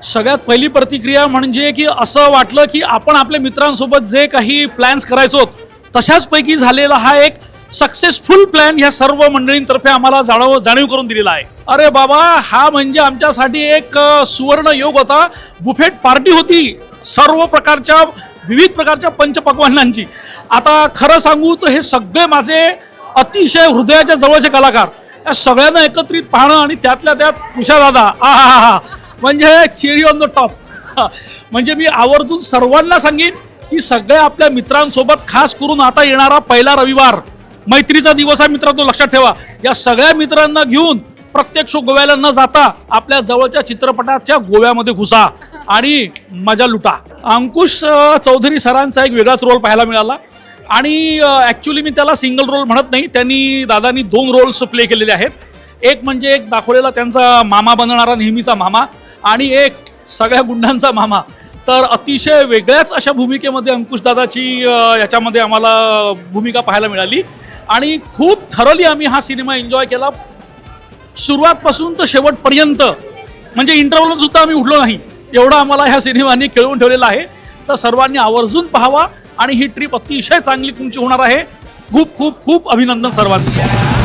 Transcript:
सगळ्यात पहिली प्रतिक्रिया म्हणजे की असं वाटलं की आपण आपल्या मित्रांसोबत जे काही प्लॅन्स करायचो तशाच पैकी झालेला हा एक सक्सेसफुल प्लॅन ह्या सर्व मंडळींतर्फे आम्हाला जाणीव करून दिलेला आहे. अरे बाबा, हा म्हणजे आमच्यासाठी एक सुवर्ण योग होता. बुफेट पार्टी होती सर्व प्रकारच्या विविध प्रकारच्या पंचपक्वान्नांची. आता खरं सांगू तर हे सगळे माझे अतिशय हृदयाच्या जवळचे कलाकार, या सगळ्यांना एकत्रित पाहणं आणि त्यातल्या त्यात उषा दादा, आहा, म्हणजे चेरी ऑन द टॉप. म्हणजे मी आवर्जून सर्वांना सांगेन की सगळ्या आपल्या मित्रांसोबत, खास करून आता येणारा पहिला रविवार मैत्रीचा दिवस आहे मित्रांनो, लक्षात ठेवा. या सगळ्या मित्रांना घेऊन प्रत्यक्ष गोव्याला न जाता आपल्या जवळच्या चित्रपटाच्या गोव्यामध्ये घुसा आणि मजा लुटा. अंकुश चौधरी सरांचा एक वेगळाच रोल पाहायला मिळाला आणि ॲक्च्युली मी त्याला सिंगल रोल म्हणत नाही, दादांनी 2 रोल्स प्ले केलेले आहेत. एक म्हणजे एक दाखवलेला त्यांचा मामा बनणारा नेहमीचा मामा आणि एक सगळ्या गुंडांचा मामा. तर अतिशय वेगळ्याच अशा भूमिकेमध्ये अंकुश दादाची याच्यामध्ये आम्हाला भूमिका पाहायला मिळाली आणि खूप थरली आम्ही हा सिनेमा एन्जॉय केला, सुरुवातपासून तर शेवटपर्यंत. म्हणजे इंटरव्हलला सुद्धा आम्ही उठलो नाही, एवढा आम्हाला ह्या सिनेमाने खेळवून ठेवलेला आहे. तर सर्वांनी आवर्जून पाहावा आणि ही ट्रिप अतिशय चांगली तुमची होणार आहे. खूप खूप खूप अभिनंदन सर्वांचे.